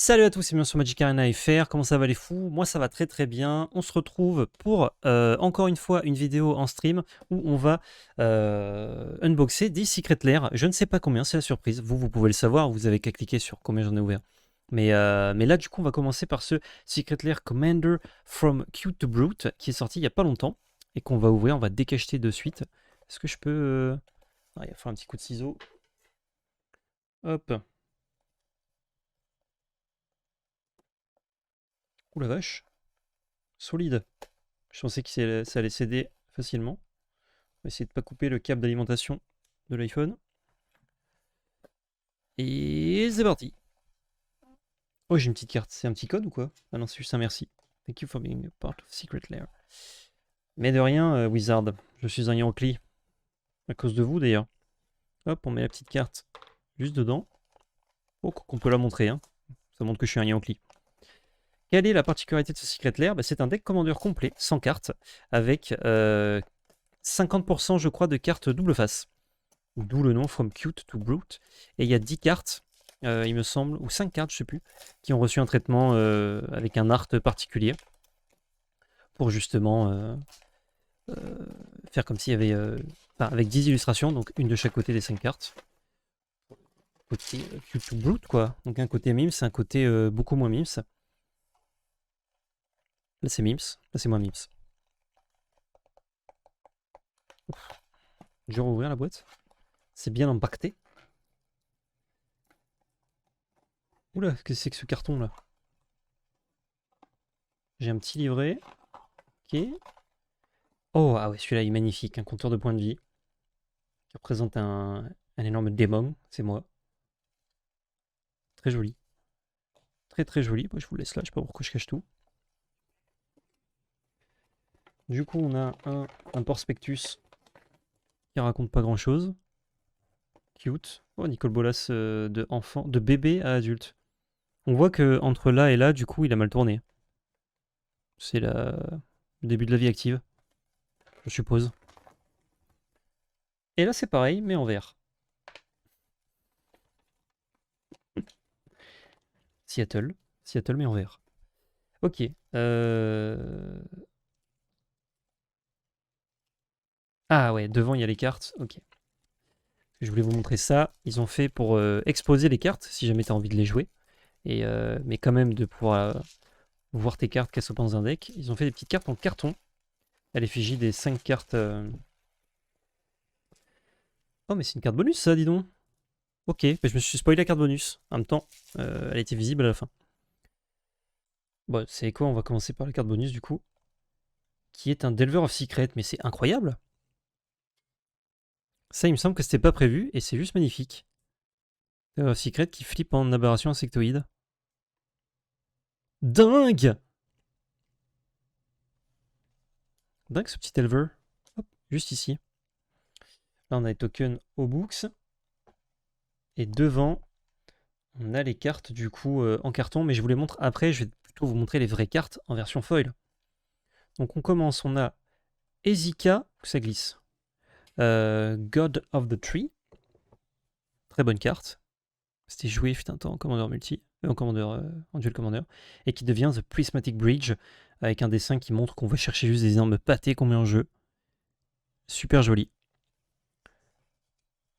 Salut à tous, c'est bien sur Magic Arena FR, comment ça va les fous? Moi ça va très très bien. On se retrouve pour encore une fois une vidéo en stream où on va unboxer des Secret Lair. Je ne sais pas combien, c'est la surprise. Vous pouvez le savoir, vous avez qu'à cliquer sur combien j'en ai ouvert. Mais là du coup on va commencer par ce Secret Lair Commander from Cute to Brute qui est sorti il n'y a pas longtemps et qu'on va ouvrir, on va décacheter de suite. Est-ce que je peux... Ah, il va falloir un petit coup de ciseau. Hop. Ouh la vache. Solide. Je pensais que ça allait céder facilement. On va essayer de ne pas couper le câble d'alimentation de l'iPhone. Et c'est parti. Oh, j'ai une petite carte. C'est un petit code ou quoi? Ah non, c'est juste un merci. Thank you for being a part of Secret Lair. Mais de rien, Wizard. Je suis un Yankee. À cause de vous d'ailleurs. Hop, on met la petite carte juste dedans. Oh, qu'on peut la montrer. Hein. Ça montre que je suis un Yankee. Quelle est la particularité de ce Secret Lair? C'est un deck Commander complet, sans cartes, avec 50% je crois de cartes double face. D'où le nom From Cute to Brute. Et il y a 10 cartes, il me semble, ou 5 cartes, je sais plus, qui ont reçu un traitement avec un art particulier. Pour justement faire comme s'il y avait... avec 10 illustrations, donc une de chaque côté des 5 cartes. Côté Cute to Brute, quoi. Donc un côté Mims, un côté beaucoup moins Mims. Là c'est Mims, là c'est moins Mims. Je vais rouvrir la boîte. C'est bien empaqueté. Oula, qu'est-ce que c'est que ce carton là? J'ai un petit livret. Ok. Oh, ah ouais, celui-là il est magnifique. Un compteur de points de vie. Qui représente un énorme démon. C'est moi. Très joli. Très très joli. Moi, je vous le laisse là. Je sais pas pourquoi je cache tout. Du coup, on a un prospectus qui raconte pas grand-chose. Cute. Oh, Nicole Bolas de enfant, de bébé à adulte. On voit que entre là et là, du coup, il a mal tourné. C'est le début de la vie active, je suppose. Et là, c'est pareil, mais en vert. Seattle. Seattle, mais en vert. Ok. Ah ouais, devant, il y a les cartes. Ok. Je voulais vous montrer ça. Ils ont fait pour exposer les cartes, si jamais tu as envie de les jouer. Mais quand même de pouvoir voir tes cartes qu'elles sont pas dans un deck. Ils ont fait des petites cartes en carton à l'effigie des 5 cartes. Oh, mais c'est une carte bonus, ça, dis donc. Ok, mais je me suis spoilé la carte bonus. En même temps, elle était visible à la fin. Bon, c'est quoi? On va commencer par la carte bonus, du coup. Qui est un Delver of Secret, mais c'est incroyable. Ça, il me semble que c'était pas prévu, et c'est juste magnifique. Delver of Secret qui flippe en aberration insectoïde. Dingue! Dingue ce petit Delver. Hop, juste ici. Là, on a les tokens au books. Et devant, on a les cartes du coup en carton, mais je vous les montre après. Je vais plutôt vous montrer les vraies cartes en version foil. Donc on commence, on a Ezika, ça glisse. God of the Tree, très bonne carte. C'était joué, fut un temps en commandeur multi, en duel commander, et qui devient The Prismatic Bridge, avec un dessin qui montre qu'on va chercher juste des énormes pâtés qu'on met en jeu. Super joli.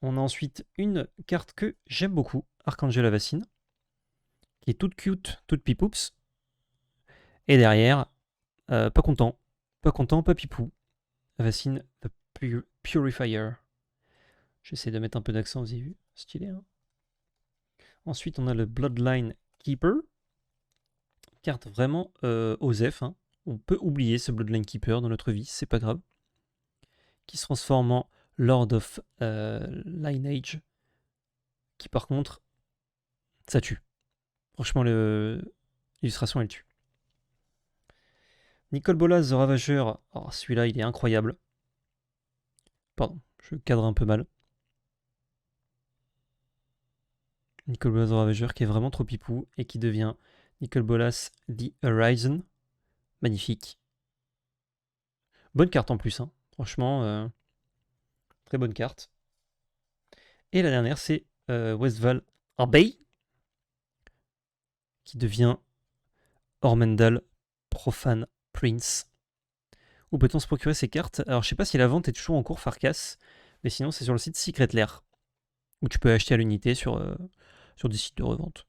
On a ensuite une carte que j'aime beaucoup, Archangel Avacyn, qui est toute cute, toute pipoups. Et derrière, pas content, pas pipou. Avacyn the Purifier. J'essaie de mettre un peu d'accent, vous avez vu? Stylé, hein. Ensuite, on a le Bloodline Keeper. Carte vraiment OSEF. Hein. On peut oublier ce Bloodline Keeper dans notre vie, c'est pas grave. Qui se transforme en Lord of Lineage. Qui par contre, ça tue. Franchement, l'illustration, elle tue. Nicol Bolas, The Ravageur. Oh, celui-là, il est incroyable. Pardon, je cadre un peu mal. Nicol Bolas, The Ravageur, qui est vraiment trop pipou et qui devient Nicol Bolas, The Horizon. Magnifique. Bonne carte en plus, hein. Franchement, très bonne carte. Et la dernière, c'est Westval Abbey, qui devient Ormendal Profane Prince. Où peut-on se procurer ces cartes? Alors je sais pas si la vente est toujours en cours, Farkas, mais sinon c'est sur le site Secret Lair, où tu peux acheter à l'unité sur des sites de revente.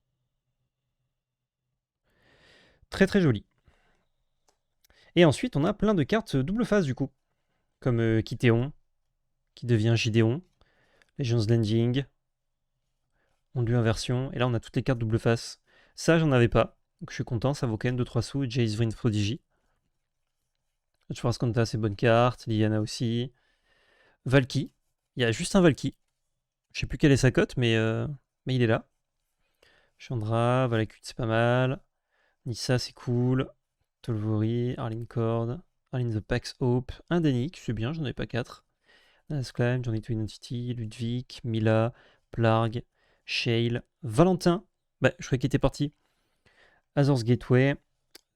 Très très joli. Et ensuite on a plein de cartes double face du coup, comme Kitéon, qui devient Gideon, Legends Landing, Ondu Inversion, et là on a toutes les cartes double face. Ça j'en avais pas, donc je suis content, ça vaut quand même 2-3 sous. Jace Vryn Prodigy. Conta, c'est bonne carte, Liliana aussi. Valky, il y a juste un Valky. Je sais plus quelle est sa cote, mais il est là. Chandra, Valakut, c'est pas mal. Nissa, c'est cool. Tolvori, Arlene Cord, Arlene the Pax Hope, Indenic, c'est bien, j'en ai pas 4. Nasclime, Journey to Identity, Ludwig, Mila, Plarg, Shale, Valentin, bah, je croyais qu'il était parti. Azor's Gateway,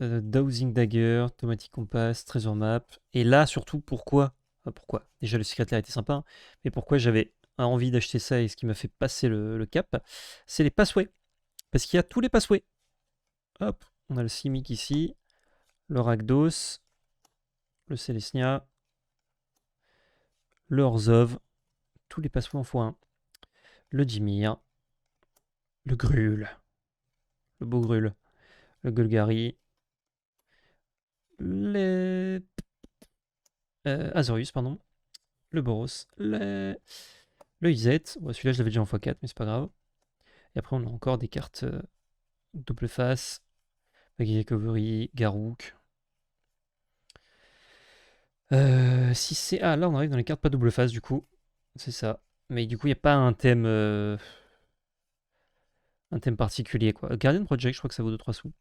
Dowsing Dagger, Automatic Compass, Treasure Map. Et là, surtout, pourquoi déjà, le Secret Lair était sympa, hein, mais pourquoi j'avais envie d'acheter ça et ce qui m'a fait passer le cap, c'est les passways. Parce qu'il y a tous les passways. Hop, on a le Simic ici, le Rakdos, le Celestia, le Orzhov, tous les passways en x1, le Dimir, le Grul, le beau Grul, le Golgari, les Azorius, pardon, le Boros, le Izet. Bon, celui-là, je l'avais déjà en x4, mais c'est pas grave. Et après, on a encore des cartes double face, Baggy Recovery, Garouk. Si c'est. Ah, là, on arrive dans les cartes pas double face, du coup. C'est ça. Mais du coup, il n'y a pas un thème particulier, quoi. Guardian Project, je crois que ça vaut 2-3 sous.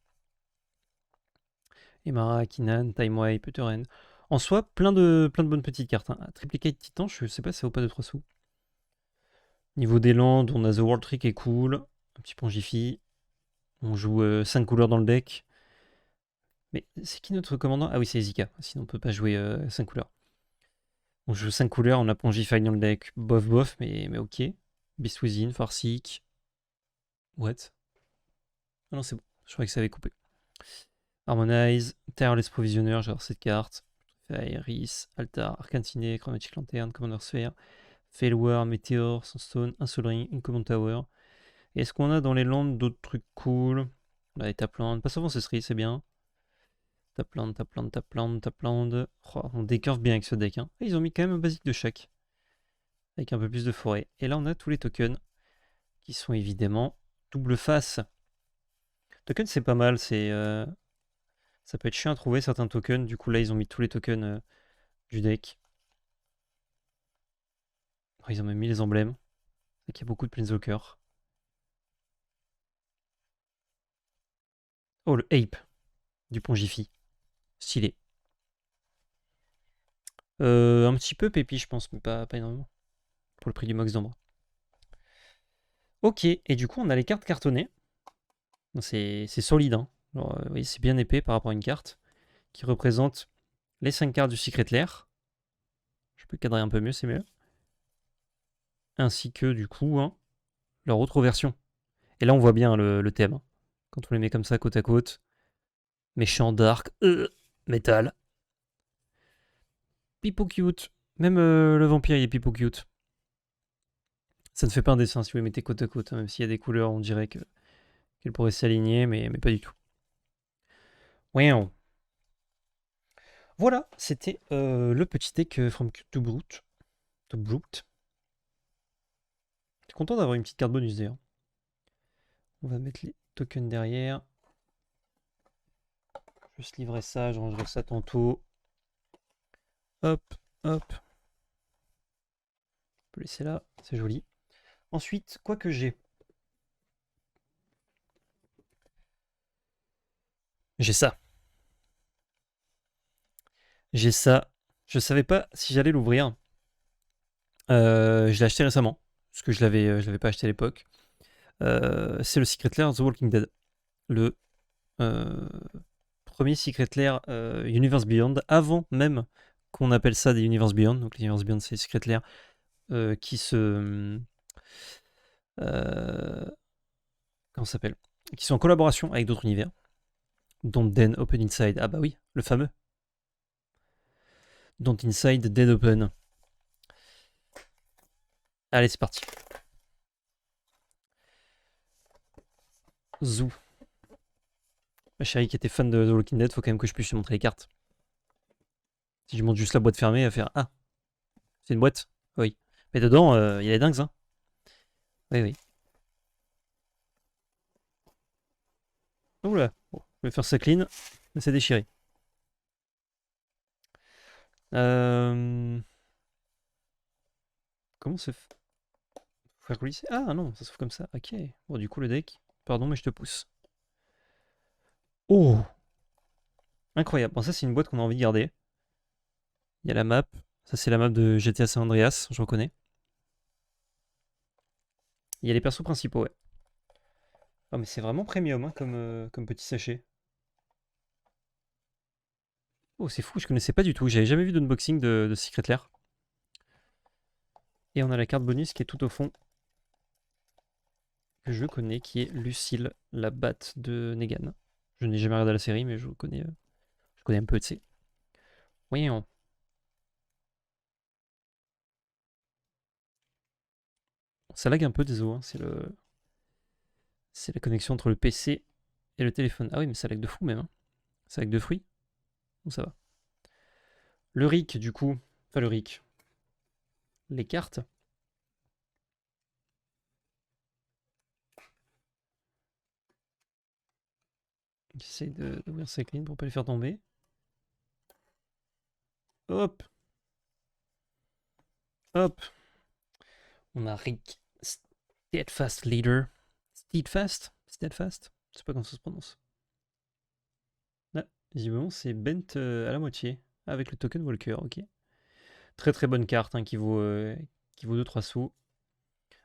Emara, Kinan, Timeway, Puteren. En soi, plein de bonnes petites cartes. Hein. Triplicate Titan, je sais pas si ça vaut pas 2-3 sous. Niveau des landes, on a The World Trick qui est cool. Un petit Pongify. On joue 5 couleurs dans le deck. Mais c'est qui notre commandant? Ah oui, c'est Zika. Sinon, on peut pas jouer 5 couleurs. On joue 5 couleurs, on a Pongify dans le deck. Bof, bof, mais ok. Beast Within, Farseek. What? Ah non, c'est bon. Je croyais que ça avait coupé. Harmonize, Tireless Provisionner, j'adore cette carte. Iris, Altar, Arcane Ciné, Chromatic Lantern, Commander Sphere, Failware, Meteor, Sunstone, un Soul Ring, une Command Tower. Et est-ce qu'on a dans les landes d'autres trucs cool? On a les Tapland, pas souvent c'est bien. Tapland. Oh, on décurve bien avec ce deck. Hein. Et ils ont mis quand même un basique de chaque. Avec un peu plus de forêt. Et là on a tous les tokens. Qui sont évidemment double face. Token c'est pas mal, c'est... ça peut être chiant à trouver certains tokens. Du coup là ils ont mis tous les tokens du deck. Oh, ils ont même mis les emblèmes. C'est qu'il y a beaucoup de Planeswalker. Oh le Ape du Pongify. Stylé. Un petit peu pépi je pense, mais pas énormément. Pour le prix du Mox d'Ambre. Ok, et du coup on a les cartes cartonnées. C'est solide, hein. Alors, oui, c'est bien épais par rapport à une carte. Qui représente les 5 cartes du Secret Lair. Je peux cadrer un peu mieux, c'est mieux. Ainsi que du coup hein, leur autre version. Et là on voit bien le thème. Hein. Quand on les met comme ça côte à côte. Méchant, dark, métal. Pipo cute. Même le vampire il est pipo cute. Ça ne fait pas un dessin si vous les mettez côte à côte. Hein, même s'il y a des couleurs on dirait qu'elles pourraient s'aligner, mais pas du tout. Wow. Voilà, c'était le petit deck From Cute to Brute. T'es content d'avoir une petite carte bonus d'ailleurs. On va mettre les tokens derrière. Juste livrer ça, je rangerai ça tantôt. Hop, hop. On peut laisser là, c'est joli. Ensuite, quoi que j'ai. J'ai ça. J'ai ça. Je savais pas si j'allais l'ouvrir. Je l'ai acheté récemment. Parce que je l'avais pas acheté à l'époque. C'est le Secret Lair The Walking Dead. Le premier Secret Lair Universe Beyond. Avant même qu'on appelle ça des Universe Beyond. Donc les Universe Beyond, c'est les Secret Lair qui se... comment ça s'appelle? qui sont en collaboration avec d'autres univers. Don't Then Open Inside. Ah bah oui, le fameux. Don't Inside Dead Open. Allez, c'est parti. Zou. Ma chérie qui était fan de The Walking Dead, faut quand même que je puisse lui montrer les cartes. Si je montre juste la boîte fermée, elle va faire ah, c'est une boîte. Oui. Mais dedans, il y a les dingues, hein. Oui, oui. Oula. Bon, je vais faire ça clean. Mais c'est déchiré. Comment se fait faire glisser? Ah non, ça se fait comme ça. Ok. Bon, du coup, le deck. Pardon, mais je te pousse. Oh! Incroyable. Bon, ça, c'est une boîte qu'on a envie de garder. Il y a la map. Ça, c'est la map de GTA San Andreas. Je reconnais. Il y a les persos principaux, ouais. Oh, mais c'est vraiment premium hein, comme petit sachet. Oh, c'est fou, je connaissais pas du tout. J'avais jamais vu d'unboxing de Secret Lair. Et on a la carte bonus qui est tout au fond. Que je connais, qui est Lucille, la batte de Negan. Je n'ai jamais regardé la série, mais je connais un peu, tu sais. Oui, ça lag un peu, désolé. Hein. C'est la connexion entre le PC et le téléphone. Ah oui, mais ça lag de fou même. Hein. Ça lag de fruits. Bon, ça va. Le RIC, du coup. Enfin, le RIC. Les cartes. J'essaie d'ouvrir ces clean pour pas les faire tomber. Hop. Hop. On a Rick Steadfast Leader. Steadfast? Steadfast? Je sais pas comment ça se prononce. Là, visiblement, c'est bent à la moitié. Avec le token Walker, ok. Très très bonne carte hein, qui vaut 2-3 sous.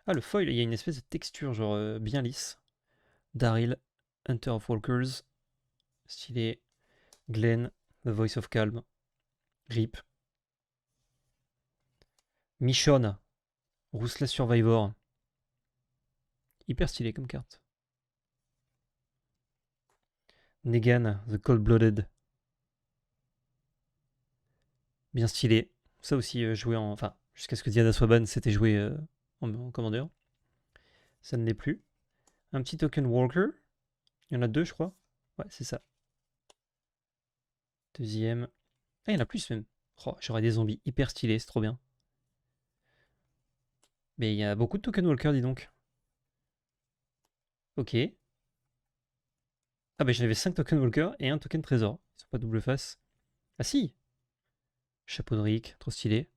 Ah, le foil, il y a une espèce de texture, genre bien lisse. Daryl, Hunter of Walkers. Stylé. Glenn, The Voice of Calm. Rip. Michonne, Ruthless Survivor. Hyper stylé comme carte. Negan, The Cold-Blooded. Bien stylé. Ça aussi joué en... Enfin, jusqu'à ce que Diana soit ban, c'était joué en commandeur. Ça ne l'est plus. Un petit token Walker. Il y en a deux, je crois. Ouais, c'est ça. Deuxième. Ah, il y en a plus même. Oh, j'aurais des zombies hyper stylés, c'est trop bien. Mais il y a beaucoup de token Walker, dis donc. Ok. Ah bah j'en avais 5 token Walker et un token Trésor. Ils sont pas double face. Ah si. Chapeau de Rick, trop stylé.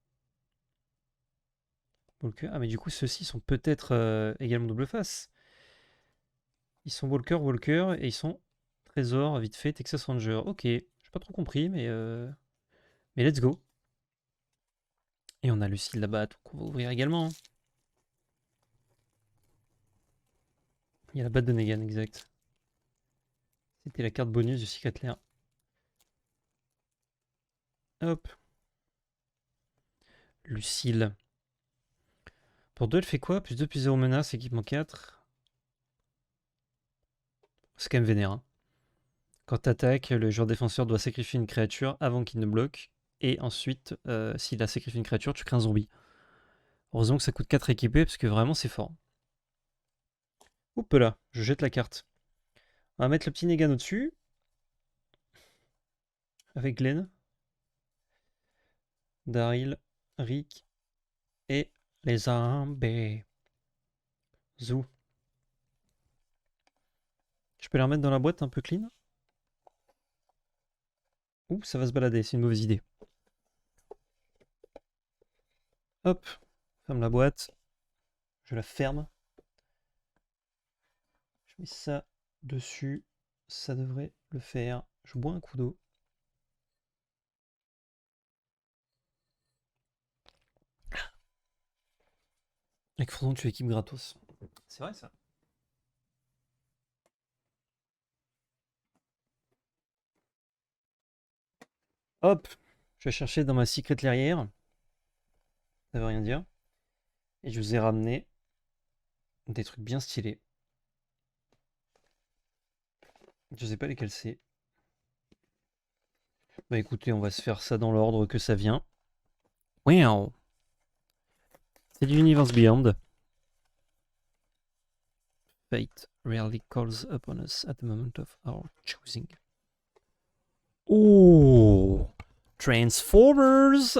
Walker. Ah mais du coup ceux-ci sont peut-être également double face. Ils sont Walker, Walker et ils sont Trésor, vite fait, Texas Ranger. Ok, j'ai pas trop compris mais let's go. Et on a Lucille là-bas qu'on va ouvrir également. Hein. Il y a la batte de Negan, exact. C'était la carte bonus du Secret Lair. Hop. Lucille. Pour 2, elle fait quoi? Plus 2, plus 0 menace, équipement 4. C'est quand même vénère. Hein. Quand t'attaques, le joueur défenseur doit sacrifier une créature avant qu'il ne bloque. Et ensuite, s'il a sacrifié une créature, tu crées un zombie. Heureusement que ça coûte 4 équipés, parce que vraiment c'est fort. Oups là, je jette la carte. On va mettre le petit Negan au-dessus. Avec Glenn. Daryl, Rick et les zombies. Zou. Je peux les remettre dans la boîte un peu clean. Ouh, ça va se balader, c'est une mauvaise idée. Hop, ferme la boîte. Je la ferme. Je mets ça dessus. Ça devrait le faire. Je bois un coup d'eau. Avec Frodon, tu équipes gratos. C'est vrai ça. Hop, je vais chercher dans ma secret clairière. Ça veut rien dire. Et je vous ai ramené des trucs bien stylés. Je sais pas lesquels c'est. Bah écoutez, on va se faire ça dans l'ordre que ça vient. Wow. C'est du Universe Beyond. Fate rarely calls upon us at the moment of our choosing. Oh, Transformers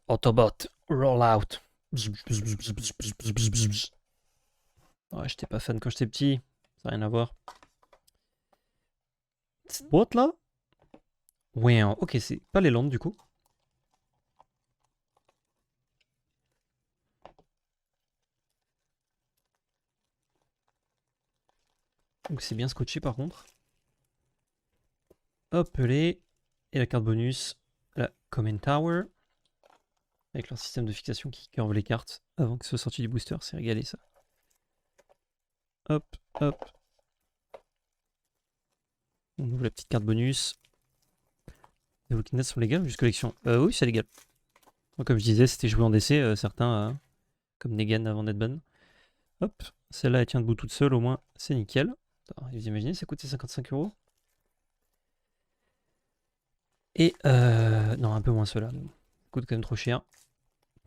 Autobot Rollout. Ouais, j'étais pas fan quand j'étais petit, ça n'a rien à voir. Cette boîte là? Ouais, ok, c'est pas les Landes du coup. Donc c'est bien scotché par contre. Hop, les. Et la carte bonus, la Comment Tower. Avec leur système de fixation qui curve les cartes avant que ce soit sorti du booster, c'est régalé ça. Hop, hop. On ouvre la petite carte bonus. Les Walking Dead sont légales ou juste collection? Oui, c'est légal. Donc, comme je disais, c'était joué en DC, certains, comme Negan avant Deadban. Hop, celle-là elle tient debout toute seule, au moins c'est nickel. Attends, vous imaginez, ça coûtait 55 €. Et non, un peu moins cela. Ça coûte quand même trop cher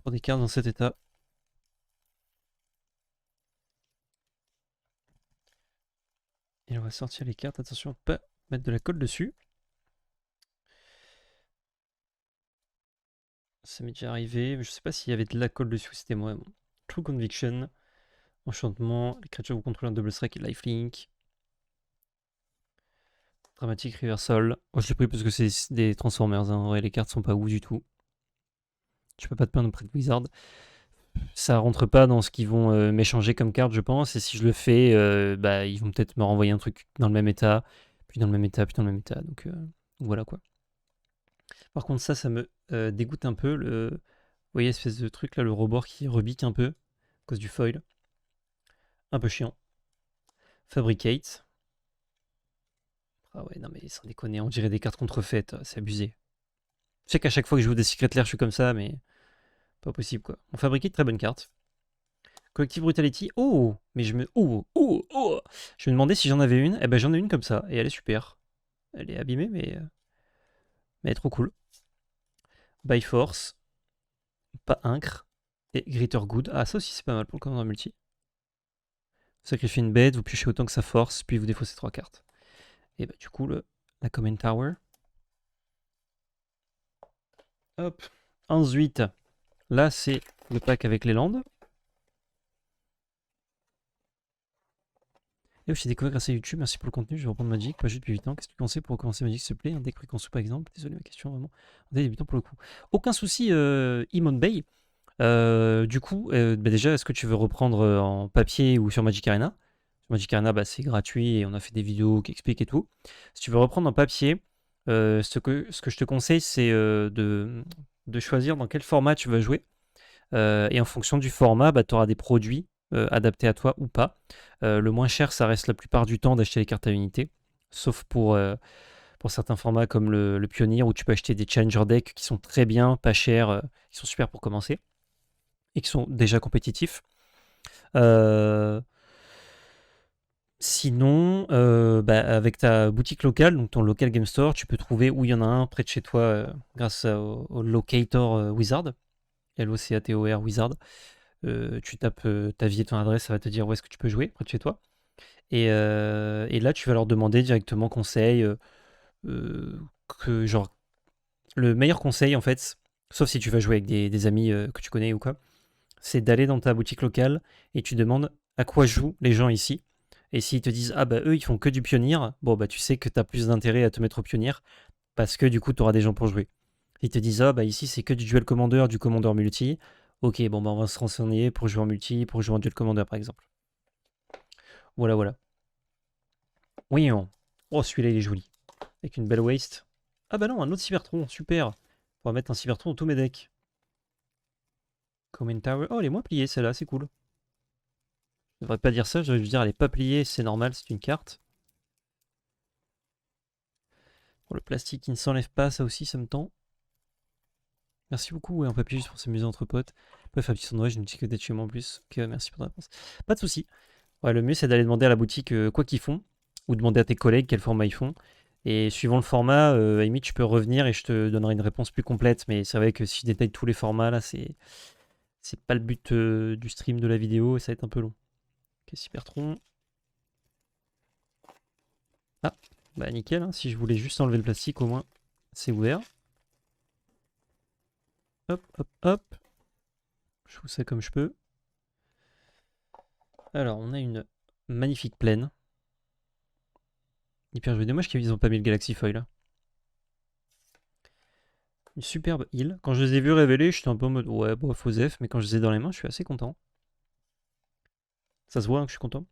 pour des cartes dans cet état. Et on va sortir les cartes. Attention à pas mettre de la colle dessus. Ça m'est déjà arrivé. Je sais pas s'il y avait de la colle dessus, c'était moi. Bon. True Conviction. Enchantement. Les créatures vous contrôlez un double strike et lifelink. Dramatique Reversal. Oh, je l'ai pris parce que c'est des Transformers. Hein. En vrai, les cartes sont pas ouf du tout. Tu peux pas te plaindre auprès de Wizard. Ça rentre pas dans ce qu'ils vont m'échanger comme carte, je pense. Et si je le fais, bah, ils vont peut-être me renvoyer un truc dans le même état, puis dans le même état, puis dans le même état. Donc voilà quoi. Par contre, ça me dégoûte un peu. Vous voyez, espèce de truc là, le rebord qui rebique un peu à cause du foil. Un peu chiant. Fabricate. Ah ouais, non mais sans déconner, on dirait des cartes contrefaites, c'est abusé. Je sais qu'à chaque fois que je joue des Secret Lair, je suis comme ça, mais pas possible quoi. On Fabricate, très bonne carte. Collective Brutality. Oh, mais je me. Oh. Je me demandais si j'en avais une. Eh ben j'en ai une comme ça. Et elle est super. Elle est abîmée, mais elle est trop cool. By Force. Pas Incre. Et Greater Good. Ah, ça aussi c'est pas mal pour le commandant multi. Vous sacrifiez une bête, vous piochez autant que sa force, puis vous défaussez 3 cartes. Et bah du coup, la Comment Tower. Hop. Ensuite, là c'est le pack avec les landes. Et aussi découvert grâce à YouTube, merci pour le contenu, je vais reprendre Magic, pas juste depuis 8 ans. Qu'est-ce que tu pensais pour recommencer Magic s'il te plaît? Un deck préconçu par exemple? Désolé ma question vraiment. On est débutant pour le coup. Aucun souci, Imon Bay. Du coup, bah déjà, est-ce que tu veux reprendre en papier ou sur Magic Arena? Sur Magic Arena, bah, c'est gratuit et on a fait des vidéos qui expliquent et tout. Si tu veux reprendre en papier, ce que je te conseille, c'est de choisir dans quel format tu vas jouer. Et en fonction du format, bah, tu auras des produits adaptés à toi ou pas. Le moins cher, ça reste la plupart du temps d'acheter les cartes à unité, sauf pour certains formats comme le Pioneer où tu peux acheter des Challenger Decks qui sont très bien, pas chers, qui sont super pour commencer et qui sont déjà compétitifs. Sinon, bah, avec ta boutique locale, donc ton local game store, tu peux trouver où il y en a un près de chez toi grâce au Locator Wizard, L-O-C-A-T-O-R Wizard. Tu tapes ta vie et ton adresse, ça va te dire où est-ce que tu peux jouer près de chez toi. Et là, tu vas leur demander directement conseil. Que genre, le meilleur conseil en fait, sauf si tu vas jouer avec des amis que tu connais ou quoi, c'est d'aller dans ta boutique locale et tu demandes à quoi jouent les gens ici. Et s'ils te disent, ah bah eux ils font que du pionnier, bon bah tu sais que tu as plus d'intérêt à te mettre au pionnier parce que du coup tu auras des gens pour jouer. Ils te disent, ah bah ici c'est que du duel commandeur, du commandeur multi. Ok, bon bah on va se renseigner pour jouer en multi, pour jouer en duel commandeur par exemple. Voilà, voilà. Oui, oh celui-là il est joli. Avec une belle waist. Ah bah non, un autre Cybertron, super. On va mettre un Cybertron dans tous mes decks. Comment Tower. Oh, elle est moins pliée celle-là, c'est cool. Je devrais pas dire ça, je devrais dire elle est pas pliée, c'est normal, c'est une carte. Pour le plastique qui ne s'enlève pas, ça aussi, ça me tend. Merci beaucoup, ouais, en papier juste pour s'amuser entre potes. Bref, un petit sondage, je ne dis que d'être chez moi en plus. Ok, merci pour ta réponse. Pas de soucis. Ouais, le mieux c'est d'aller demander à la boutique quoi qu'ils font. ou demander à tes collègues quel format ils font. Et suivant le format, à la limite, tu peux revenir et je te donnerai une réponse plus complète. Mais c'est vrai que si je détaille tous les formats, là, c'est pas le but du stream de la vidéo et ça va être un peu long. Ok, Cybertron. Ah, bah nickel, hein. Si je voulais juste enlever le plastique, au moins, c'est ouvert. Hop, hop, hop. Je fous ça comme je peux. Alors, on a une magnifique plaine. Hyper joli. Dommage qu'ils n'ont pas mis le Galaxy Foil là. Une superbe île. Quand je les ai vus révéler, j'étais un peu en mode ouais, bon, faux F, mais quand je les ai dans les mains, je suis assez content. Ça se voit hein, que je suis content.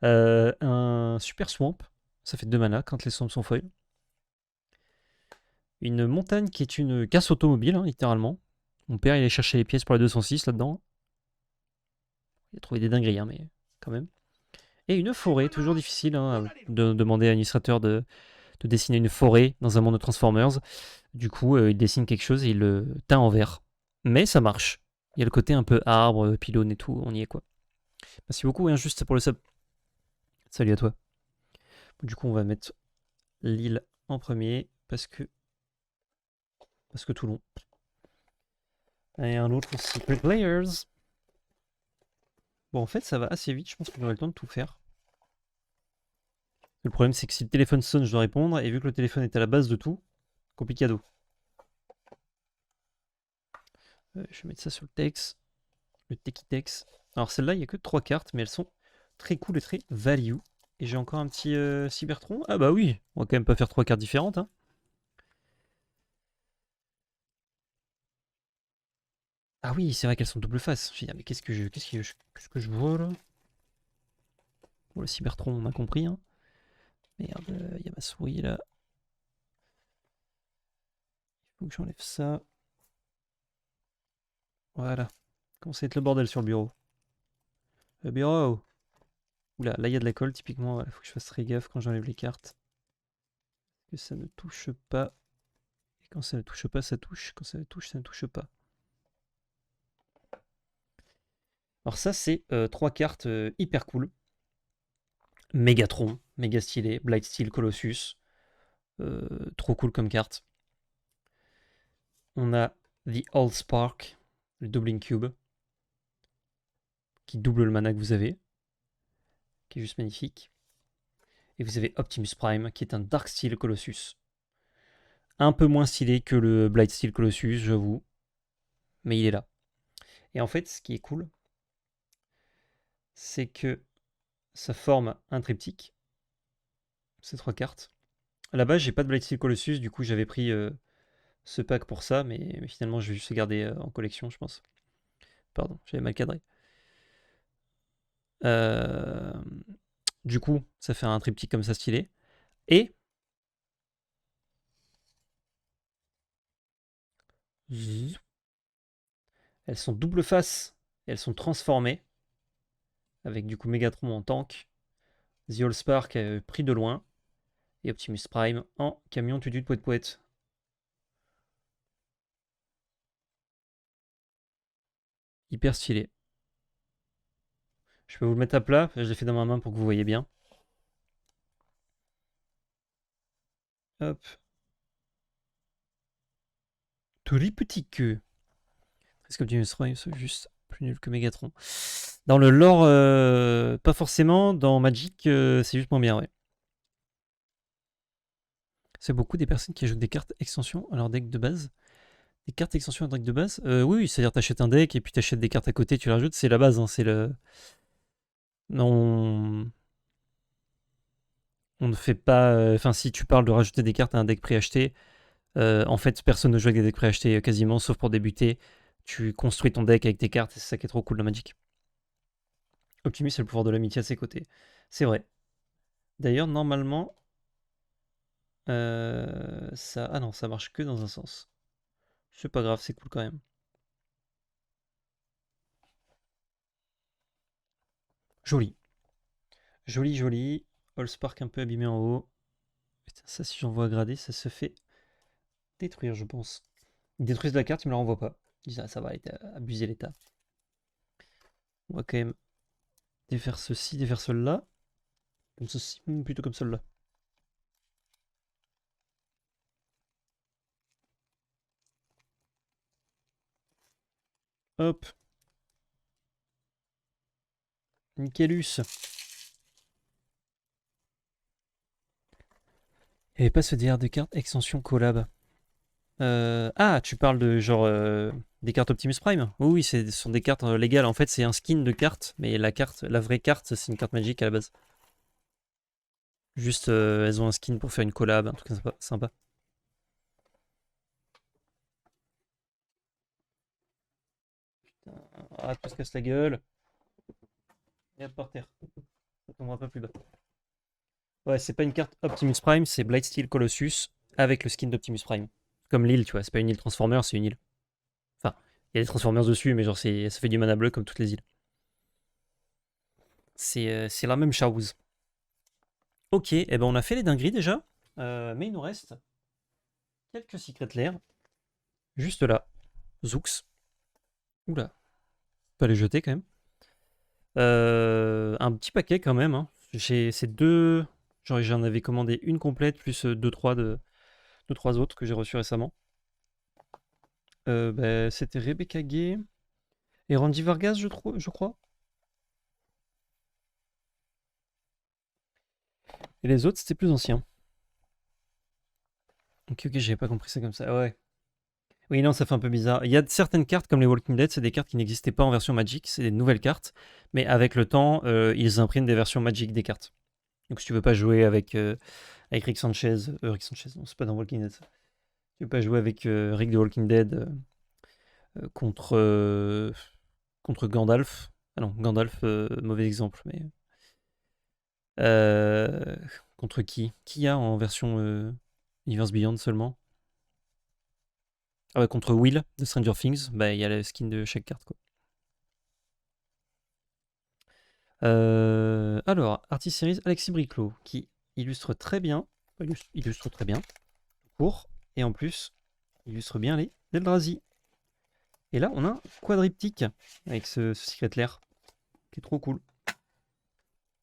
Un super swamp. Ça fait 2 mana quand les swamps sont foil. Une montagne qui est une casse automobile, hein, littéralement. Mon père, il allait chercher les pièces pour la 206 là-dedans. Il a trouvé des dingueries, hein, mais quand même. Et une forêt, toujours difficile hein, de demander à l'administrateur de dessiner une forêt dans un monde de Transformers. Du coup, il dessine quelque chose et il le teint en vert. Mais ça marche. Il y a le côté un peu arbre, pylône et tout, on y est quoi. Merci beaucoup, et juste pour le sub. Salut à toi. Du coup, on va mettre l'île en premier parce que Toulon. Et un autre Secret Players. Bon, en fait, ça va assez vite. Je pense qu'on aurait le temps de tout faire. Le problème, c'est que si le téléphone sonne, je dois répondre. Et vu que le téléphone est à la base de tout, complicado. Je vais mettre ça sur le texte. Le Techitex. Alors, celle-là, il n'y a que 3 cartes, mais elles sont très cool et très value. Et j'ai encore un petit Cybertron. Ah bah oui, on va quand même pas faire 3 cartes différentes. Hein. Ah oui, c'est vrai qu'elles sont double face. J'ai dit, mais qu'est-ce que je vois là? Bon, le Cybertron, on a compris. Hein. Merde, il y a ma souris là. Il faut que j'enlève ça. Voilà. Commence à être le bordel sur le bureau. Le bureau. Oula, là il y a de la colle typiquement. Il faut que je fasse très gaffe quand j'enlève les cartes. Que ça ne touche pas. Et quand ça ne touche pas, ça touche. Quand ça touche, ça ne touche pas. Alors ça, c'est 3 cartes hyper cool. Megatron, méga stylé. Blightsteel, Colossus. Trop cool comme carte. On a The Old Spark, le Doubling Cube, qui double le mana que vous avez, qui est juste magnifique. Et vous avez Optimus Prime, qui est un Dark Steel Colossus. Un peu moins stylé que le Blightsteel Colossus, j'avoue. Mais il est là. Et en fait, ce qui est cool, c'est que ça forme un triptyque. Ces 3 cartes. À la base, j'ai pas de Blightsteel Colossus, du coup j'avais pris ce pack pour ça, mais finalement je vais juste le garder en collection, je pense. Pardon, j'avais mal cadré. Du coup, ça fait un triptyque comme ça stylé. Et elles sont double face, elles sont transformées, avec du coup Megatron en tank, The All Spark pris de loin, et Optimus Prime en camion tutu de poète poète. Hyper stylé. Je peux vous le mettre à plat, je l'ai fait dans ma main pour que vous voyez bien. Hop. Tous petit queue. Est-ce que Optimus Prime c'est juste plus nul que Megatron? Dans le lore, pas forcément. Dans Magic, c'est juste moins bien, ouais. C'est beaucoup des personnes qui ajoutent des cartes extensions à leur deck de base. Des cartes extensions à leur deck de base Oui, c'est-à-dire t'achètes un deck et puis t'achètes des cartes à côté, tu les rajoutes. C'est la base, hein, c'est le... Non... On ne fait pas... Enfin, si tu parles de rajouter des cartes à un deck préacheté, en fait, personne ne joue avec des decks préachetés quasiment, sauf pour débuter. Tu construis ton deck avec tes cartes et c'est ça qui est trop cool dans Magic. Optimus a le pouvoir de l'amitié à ses côtés. C'est vrai. D'ailleurs, normalement... ça... Ah non, ça marche que dans un sens. C'est pas grave, c'est cool quand même. Joli. Joli, joli. Allspark un peu abîmé en haut. Putain, ça, si j'envoie grader, ça se fait détruire, je pense. Ils détruisent la carte, ils me la renvoient pas. Ils disent, ah, ça va, abuser l'état. On va quand même défaire ceci, défaire cela. Comme ceci, plutôt comme celle-là. Hop. Nickelus. Il n'y avait pas ce DR de cartes extension collab. Ah, tu parles de genre des cartes Optimus Prime? Oui, oui, ce sont des cartes légales. En fait, c'est un skin de carte, mais la carte, la vraie carte, c'est une carte magique à la base. Juste, elles ont un skin pour faire une collab, un truc sympa. Ah, tout se casse la gueule. Et hop, par terre. Ça tombera pas plus bas. Ouais, c'est pas une carte Optimus Prime, c'est Blightsteel Colossus avec le skin d'Optimus Prime. Comme l'île, tu vois, c'est pas une île Transformer, c'est une île. Enfin, il y a des Transformers dessus, mais genre, ça fait du mana bleu comme toutes les îles. C'est la même chose. Ok, et ben on a fait les dingueries déjà, mais il nous reste quelques secret layers. Juste là. Zooks. Oula, pas les jeter quand même. Un petit paquet quand même. Hein. J'ai ces deux. Genre j'en avais commandé une complète plus deux trois autres que j'ai reçus récemment. Bah, c'était Rebecca Gay et Randy Vargas, je crois. Et les autres, c'était plus ancien. Ok, j'avais pas compris ça comme ça. Ouais. Oui, non, ça fait un peu bizarre. Il y a certaines cartes comme les Walking Dead, c'est des cartes qui n'existaient pas en version Magic, c'est des nouvelles cartes, mais avec le temps, ils impriment des versions Magic des cartes. Donc si tu veux pas jouer avec Rick Sanchez, non, c'est pas dans Walking Dead ça. Tu veux pas jouer avec Rick de Walking Dead contre, contre Gandalf. Ah non, Gandalf, mauvais exemple, mais. Euh, contre qui? Qui y a en version Universe Beyond seulement? Ah ouais, contre Will de Stranger Things, bah il y a le skin de chaque carte quoi. Alors, Artist Series Alexis Briclot, qui illustre très bien, illustre très bien, pour, et en plus, illustre bien les Eldrazi. Et là, on a un quadriptyque avec ce Secret Lair, qui est trop cool.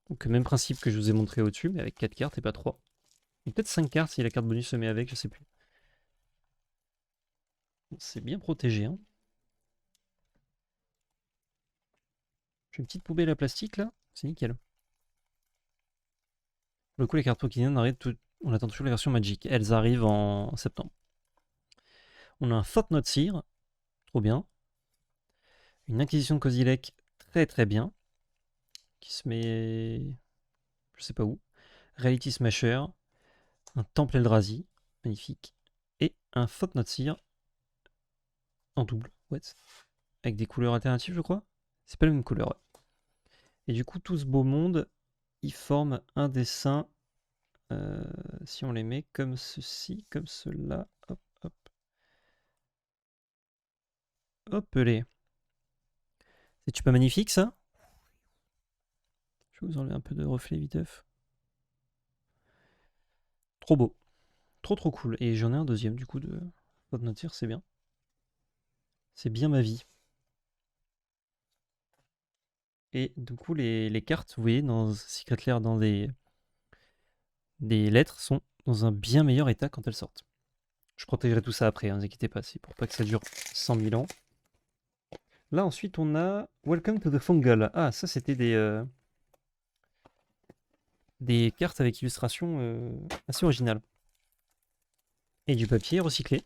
Donc, même principe que je vous ai montré au-dessus, mais avec 4 cartes et pas 3. Ou peut-être 5 cartes si la carte bonus se met avec, je sais plus. C'est bien protégé. Hein. J'ai une petite poubelle à plastique là, c'est nickel. Pour le coup, les cartes Pokémon on attend toujours les versions Magic. Elles arrivent en septembre. On a un Thought-Knot Seer, trop bien. Une Inquisition de Kozilek, très très bien. Qui se met. Je sais pas où. Reality Smasher. Un Temple Eldrazi, magnifique. Et un Thought-Knot Seer en double. What? Avec des couleurs alternatives, je crois. C'est pas la même couleur. Ouais. Et du coup, tout ce beau monde, il forme un dessin. Si on les met comme ceci, comme cela. Hop, hop. Hop, les. C'est-tu pas magnifique ça? Je vais vous enlever un peu de reflet viteuf. Trop beau. Trop cool. Et j'en ai un deuxième du coup de votre nature, c'est bien. C'est bien ma vie. Et du coup, les cartes, vous voyez, dans Secret Lair, dans des lettres, sont dans un bien meilleur état quand elles sortent. Je protégerai tout ça après, ne vous inquiétez pas, c'est pour pas que ça dure 100 000 ans. Là, ensuite, on a Welcome to the Fungal. Ah, ça, c'était des cartes avec illustration assez originales. Et du papier recyclé.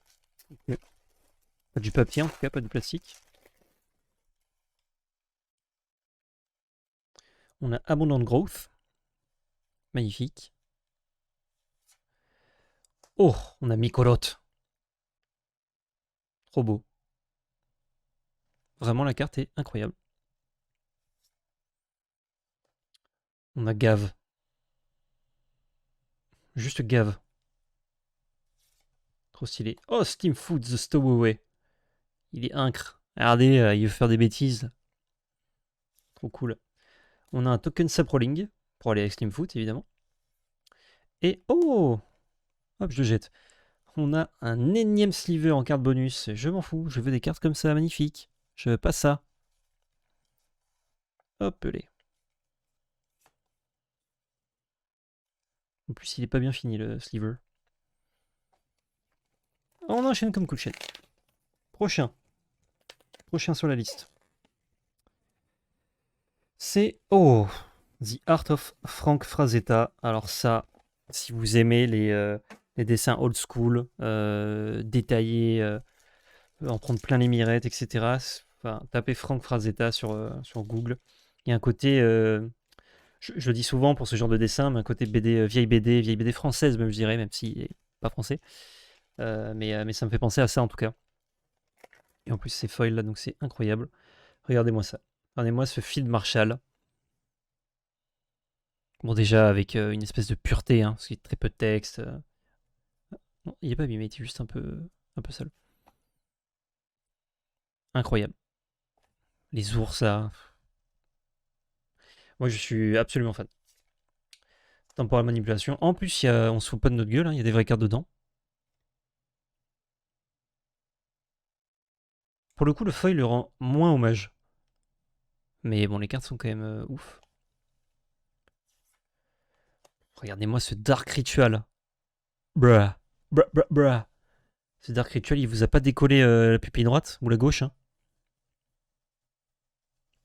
Pas du papier, en tout cas, pas du plastique. On a Abundant Growth. Magnifique. Oh, on a Mikolot. Trop beau. Vraiment, la carte est incroyable. On a Gave. Juste Gave. Trop stylé. Oh, Steam Food The Stowaway. Il est incre. Regardez, il veut faire des bêtises. Trop cool. On a un token Saproling pour aller avec Steam Food, évidemment. Et oh, hop, je le jette. On a un énième sliver en carte bonus. Je m'en fous. Je veux des cartes comme ça, magnifiques. Je veux pas ça. Hop, les. En plus, il est pas bien fini le sliver. On enchaîne comme coup de chaîne. Prochain. Prochain sur la liste. C'est... Oh, The Art of Frank Frazetta. Alors ça, si vous aimez les dessins old school, détaillés, en prendre plein les mirettes, etc. Enfin, tapez Frank Frazetta sur Google. Il y a un côté... je le dis souvent pour ce genre de dessin, mais un côté BD, vieille BD française même, je dirais, même s'il n'est pas français. Mais ça me fait penser à ça en tout cas. Et en plus, c'est foil là, donc c'est incroyable. Regardez-moi ça. Regardez-moi ce Field Marshall. Bon, déjà avec une espèce de pureté, hein, parce qu'il y a très peu de texte. Non, il est pas abîmé, il est juste un peu sale. Incroyable. Les ours là. Moi, je suis absolument fan. Temporal manipulation. En plus, on se fout pas de notre gueule, hein, il y a des vraies cartes dedans. Pour le coup, le foil le rend moins hommage. Mais bon, les cartes sont quand même ouf. Regardez-moi ce Dark Ritual. Bruh. Bruh. Ce Dark Ritual, il vous a pas décollé la pupille droite ou la gauche, hein.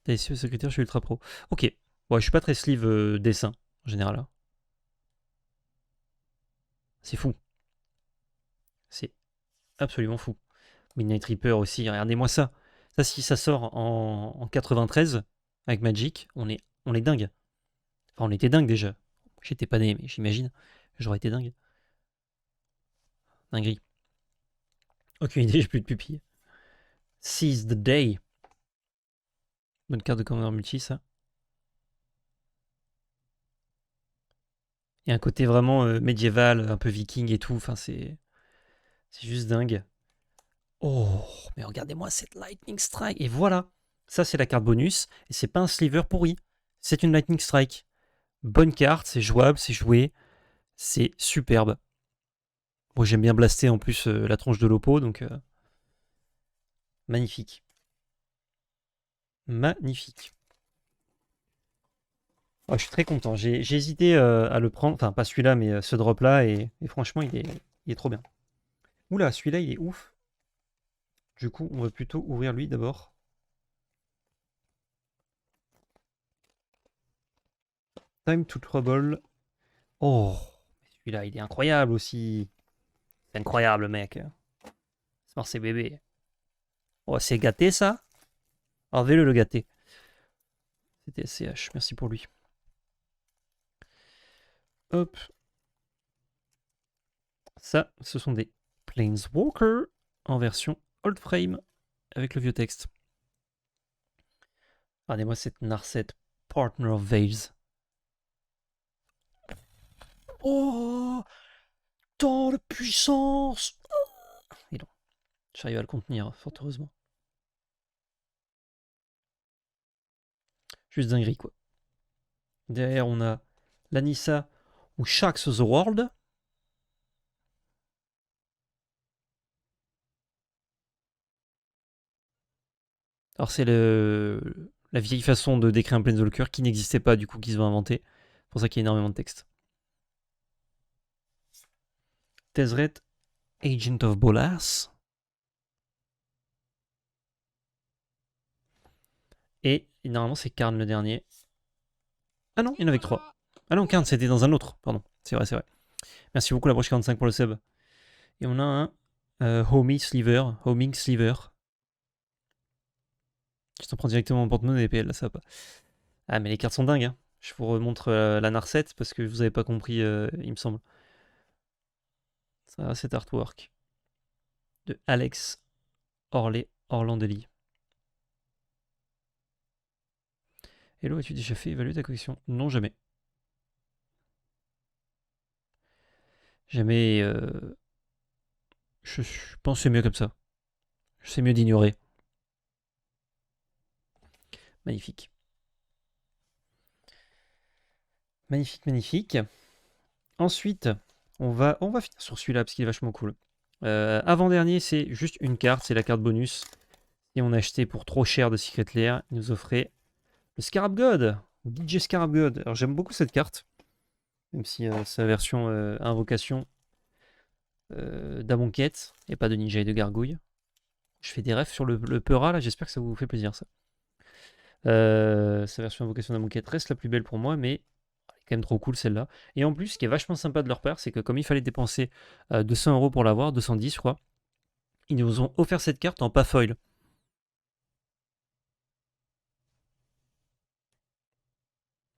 T'as ici le secrétaire, je suis ultra pro. Ok. Ouais, je suis pas très sleeve dessin, en général. Hein. C'est fou. C'est absolument fou. Midnight Reaper aussi, regardez-moi ça. Ça, si ça sort en 93, avec Magic, on est dingue. Enfin, on était dingue déjà. J'étais pas né, mais j'imagine. J'aurais été dingue. Dinguerie. Aucune idée, j'ai plus de pupilles. Seize the Day. Bonne carte de commandeur multi, ça. Il y a un côté vraiment médiéval, un peu viking et tout. Enfin, c'est juste dingue. Oh, mais regardez-moi cette Lightning Strike. Et voilà. Ça, c'est la carte bonus. Et c'est pas un sliver pourri. C'est une Lightning Strike. Bonne carte, c'est jouable, c'est joué. C'est superbe. Moi, j'aime bien blaster en plus la tronche de l'Oppo, donc magnifique. Magnifique. Oh, je suis très content. J'ai hésité à le prendre. Enfin, pas celui-là, mais ce drop-là. Et franchement, il est trop bien. Oula, celui-là, il est ouf. Du coup, on va plutôt ouvrir lui d'abord. Time to Trouble. Oh, celui-là, il est incroyable aussi. C'est incroyable, mec. C'est bébé. Oh, c'est gâté, ça. Enlevez-le, le gâté. C'était SCH. Merci pour lui. Hop. Ça, ce sont des Planeswalker en version old frame avec le vieux texte. Regardez-moi cette Narset Partner of Veils. Oh, tant de puissance. Et non, j'arrive à le contenir, fort heureusement. Juste dinguerie, quoi. Derrière, on a l'Anissa ou Sharks of the World. Alors, c'est la vieille façon de décrire un Planeswalker qui n'existait pas, du coup, qu'ils ont inventé. C'est pour ça qu'il y a énormément de texte. Tezzeret, Agent of Bolas. Et normalement, c'est Karn le dernier. Ah non, il y en avait que 3. Ah non, Karn, c'était dans un autre. Pardon. C'est vrai, c'est vrai. Merci beaucoup, la broche 45 pour le sub. Et on a un Homing Sliver. Je t'en prends directement en porte-monnaie PL, là, ça va pas. Ah, mais les cartes sont dingues, hein. Je vous remontre la Narset parce que vous avez pas compris, il me semble. Ça, cet artwork de Alex Orlandelli. Hello, as-tu déjà fait évaluer ta collection? Non, jamais. Jamais. Je pense que c'est mieux comme ça. C'est mieux d'ignorer. Magnifique. Magnifique, magnifique. Ensuite, on va finir sur celui-là parce qu'il est vachement cool. Avant-dernier, c'est juste une carte, c'est la carte bonus. Et on a acheté pour trop cher de Secret Lair, il nous offrait le Scarab God, DJ Scarab God. Alors j'aime beaucoup cette carte. Même si sa version invocation d'amonquette et pas de ninja et de gargouille. Je fais des refs sur le Peura là, j'espère que ça vous fait plaisir ça. Sa version invocation d'amonquette reste la plus belle pour moi, mais elle est quand même trop cool celle-là. Et en plus, ce qui est vachement sympa de leur part, c'est que comme il fallait dépenser 200 € pour l'avoir, 210 je crois, ils nous ont offert cette carte en pas foil.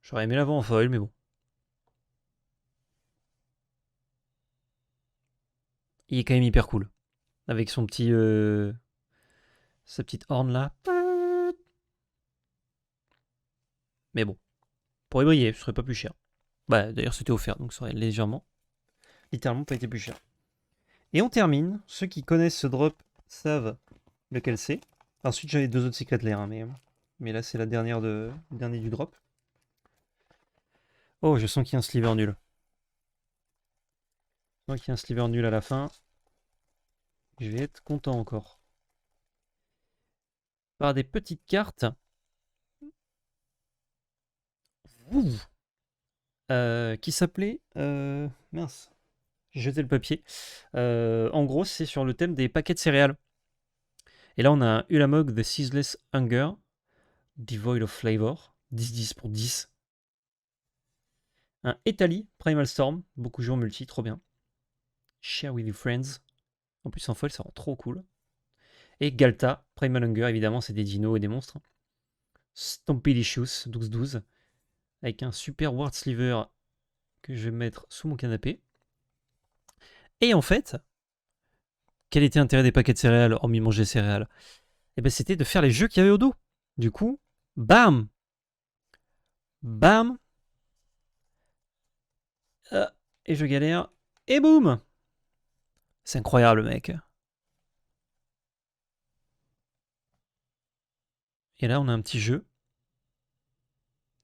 J'aurais aimé l'avoir en foil, mais bon. Il est quand même hyper cool. Avec son petit. Sa petite horn là. Mais bon. Pour y briller, ce serait pas plus cher. Bah, d'ailleurs, c'était offert, donc ça aurait légèrement. Littéralement pas été plus cher. Et on termine. Ceux qui connaissent ce drop savent lequel c'est. Ensuite, j'avais deux autres Secret Lair, hein, mais là, c'est la dernière le dernier du drop. Oh, je sens qu'il y a un sliver nul. Je sens qu'il y a un sliver nul à la fin. Je vais être content encore. Par des petites cartes. Qui s'appelait... mince. J'ai jeté le papier. En gros, c'est sur le thème des paquets de céréales. Et là, on a un Ulamog The Ceaseless Hunger. Devoid of Flavor. 10-10 pour 10. Un Etali Primal Storm. Beaucoup joué en multi, trop bien. Share with your friends. En plus, en foil, ça rend trop cool. Et Galta Primal Hunger, évidemment, c'est des dinos et des monstres. Stompilicious 12-12. Avec un super Ward Sliver que je vais mettre sous mon canapé. Et en fait, quel était l'intérêt des paquets de céréales, hormis manger des céréales? Et ben c'était de faire les jeux qu'il y avait au dos. Du coup, bam, bam, et je galère, et boum. C'est incroyable, mec. Et là, on a un petit jeu.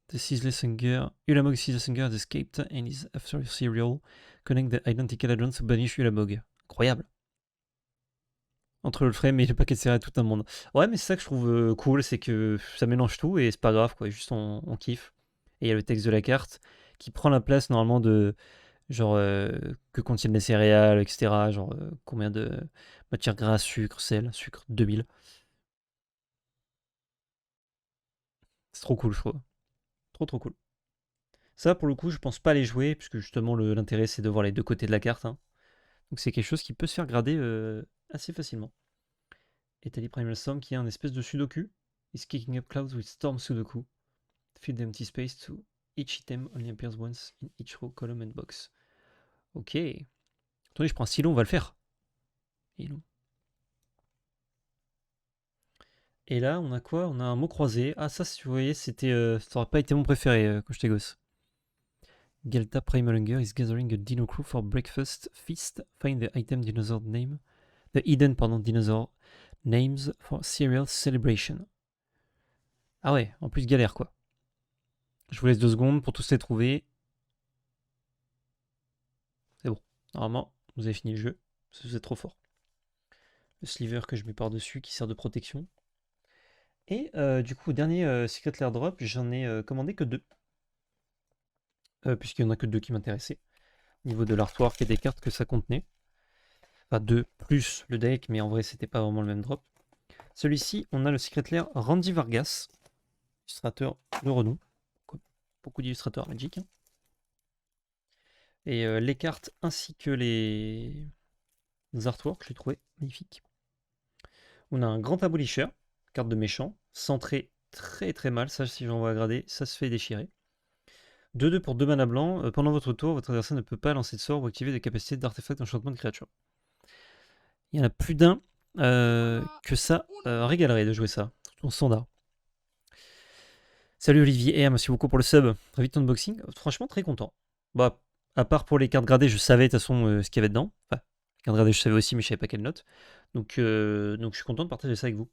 The Ceaseless Hunger. Ulamog Ceaseless Hunger has escaped and is after your cereal. Connect the identical address to banish Ulamog. Incroyable. Entre le frame et le paquet de céréales, tout un monde. Ouais, mais c'est ça que je trouve cool, c'est que ça mélange tout et c'est pas grave, quoi. Juste on kiffe. Et il y a le texte de la carte qui prend la place normalement de genre que contiennent les céréales, etc. Genre combien de matières grasses, sucre, sel, sucre 2000. C'est trop cool, je trouve. Trop trop cool. Ça, pour le coup, je pense pas les jouer, puisque justement l'intérêt c'est de voir les deux côtés de la carte, hein. Donc c'est quelque chose qui peut se faire grader assez facilement. Italy Primal Storm qui est un espèce de sudoku. Is kicking up clouds with Storm Sudoku. Fill the empty space to each item only appears once in each row, column and box. Ok. Attendez, je prends un stylo, on va le faire. Et là, on a quoi? On a un mot croisé. Ah, ça, si vous voyez, c'était, ça aurait pas été mon préféré quand j'étais gosse. Gelta Primal Hunger is gathering a dino crew for breakfast feast. Find the item dinosaur name. The hidden, dinosaur names for cereal celebration. Ah ouais, en plus galère quoi. Je vous laisse 2 secondes pour tous les trouver. C'est bon. Normalement, vous avez fini le jeu. Vous êtes trop fort. Le sliver que je mets par-dessus qui sert de protection. Et du coup, au dernier Secret Lair Drop, j'en ai commandé que 2. Puisqu'il n'y en a que 2 qui m'intéressaient. Au niveau de l'artwork et des cartes que ça contenait. Enfin, 2 plus le deck, mais en vrai, c'était pas vraiment le même drop. Celui-ci, on a le Secret Lair Randy Vargas, illustrateur de renom. Beaucoup d'illustrateurs Magic. Hein. Et les cartes ainsi que les artworks, je les trouvais magnifiques. On a un grand abolisher, carte de méchant, centré très très mal. Ça, si j'envoie à grader, ça se fait déchirer. 2-2 pour 2 mana blancs. Pendant votre tour, votre adversaire ne peut pas lancer de sort ou activer des capacités d'artefacts d'enchantement de créature. Il y en a plus d'un que ça régalerait de jouer ça, surtout en standard. Salut Olivier R, merci beaucoup pour le sub. Très vite unboxing. Franchement, très content. Bah, à part pour les cartes gradées, je savais de toute façon ce qu'il y avait dedans. Enfin, les cartes gradées, je savais aussi, mais je savais pas quelle note. Donc je suis content de partager ça avec vous.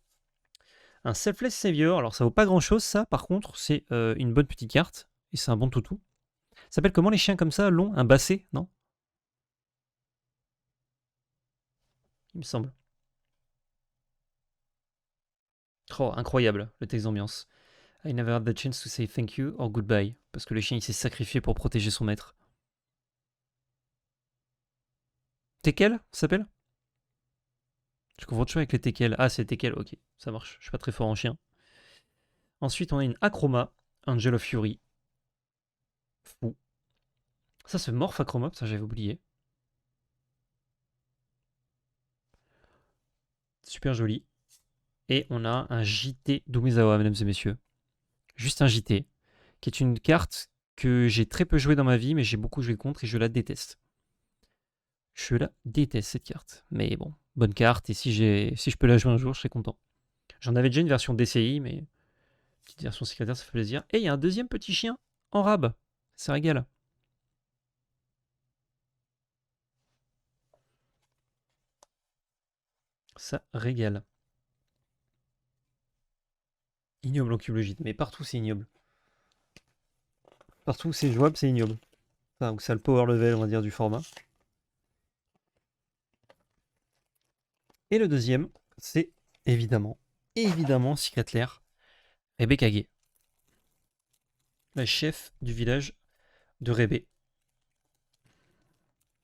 Un Selfless Savior, alors ça vaut pas grand chose, ça, par contre, c'est une bonne petite carte. Et c'est un bon toutou. Ça s'appelle comment les chiens comme ça, longs? Un basset, non? Il me semble. Oh, incroyable, le texte d'ambiance. I never had the chance to say thank you or goodbye. Parce que le chien, il s'est sacrifié pour protéger son maître. Tekel, ça s'appelle? Je confonds toujours avec les Tekel. Ah, c'est Tekel, ok, ça marche. Je suis pas très fort en chien. Ensuite, on a une Acroma, Angel of Fury. Fou. Ça se morph Acroma, ça j'avais oublié. Super joli. Et on a un JT d'Umezawa, mesdames et messieurs. Juste un JT, qui est une carte que j'ai très peu joué dans ma vie, mais j'ai beaucoup joué contre et je la déteste. Je la déteste cette carte. Mais bon, bonne carte, et si je peux la jouer un jour, je serai content. J'en avais déjà une version DCI, mais petite version secrétaire, ça fait plaisir. Et il y a un deuxième petit chien en rab. Ça régale. Ça régale. Ignoble en cube logite, mais partout c'est ignoble. Partout où c'est jouable, c'est ignoble. Enfin, où ça le power level, on va dire, du format. Et le deuxième, c'est évidemment Secret Lair, Rebecca Gay. La chef du village de Rebe.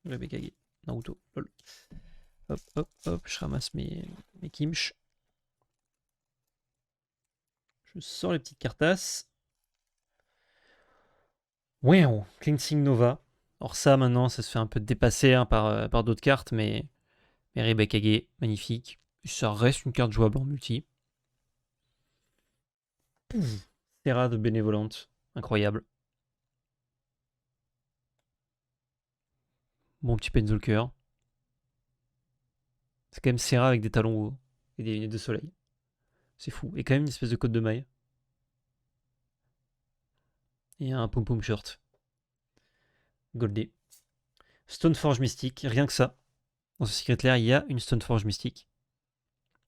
Rebecca Gay. Naruto. Lol. Hop, hop, hop. Je ramasse mes kimch. Je sors les petites cartasses. Wow, Cleansing Nova. Alors ça, maintenant, ça se fait un peu dépasser hein, par d'autres cartes, mais Rebecca Gay, magnifique. Ça reste une carte jouable en multi. Terra de bénévolente, incroyable. Bon petit Penzulker. C'est quand même Serra avec des talons hauts et des lunettes de soleil. C'est fou. Et quand même une espèce de côte de maille. Et un pom-pom shirt. Goldé. Stoneforge mystique, rien que ça. Dans ce Secret Lair, il y a une Stoneforge mystique.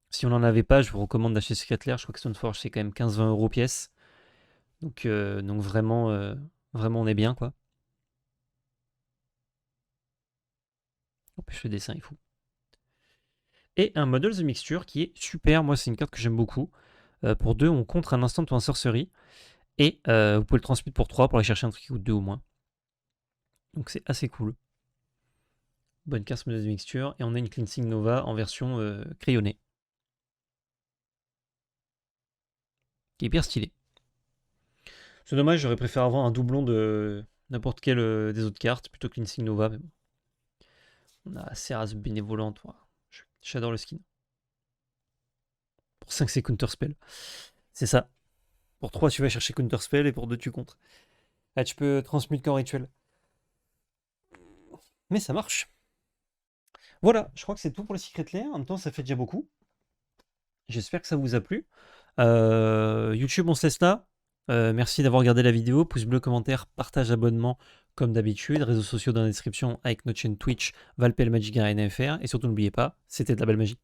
Si on n'en avait pas, je vous recommande d'acheter Secret Lair. Je crois que Stoneforge, c'est quand même 15-20 € pièce. Donc vraiment, vraiment, on est bien, quoi. En plus, le dessin est fou. Et un Model the Mixture qui est super. Moi, c'est une carte que j'aime beaucoup. Pour 2, on contre un instant ou un sorcery. Et vous pouvez le transmettre pour 3 pour aller chercher un truc qui coûte 2 ou moins. Donc c'est assez cool. Bonne carte Model the Mixture. Et on a une Cleansing Nova en version crayonnée. Qui est hyper stylé. C'est dommage, j'aurais préféré avoir un doublon de n'importe quelle des autres cartes plutôt que Cleansing Nova. Mais bon. On a Serraz bénévolente. J'adore le skin. Pour 5, c'est Counterspell. C'est ça. Pour 3, tu vas chercher Counterspell et pour 2, tu contres. Là, tu peux transmute qu'en rituel. Mais ça marche. Voilà, je crois que c'est tout pour le Secret Lair. En même temps, ça fait déjà beaucoup. J'espère que ça vous a plu. YouTube, on se laisse là. Merci d'avoir regardé la vidéo. Pouce bleu, commentaire, partage, abonnement, comme d'habitude. Réseaux sociaux dans la description avec notre chaîne Twitch, Valpel Magic Arena FR. Et surtout, n'oubliez pas, c'était de la belle magie.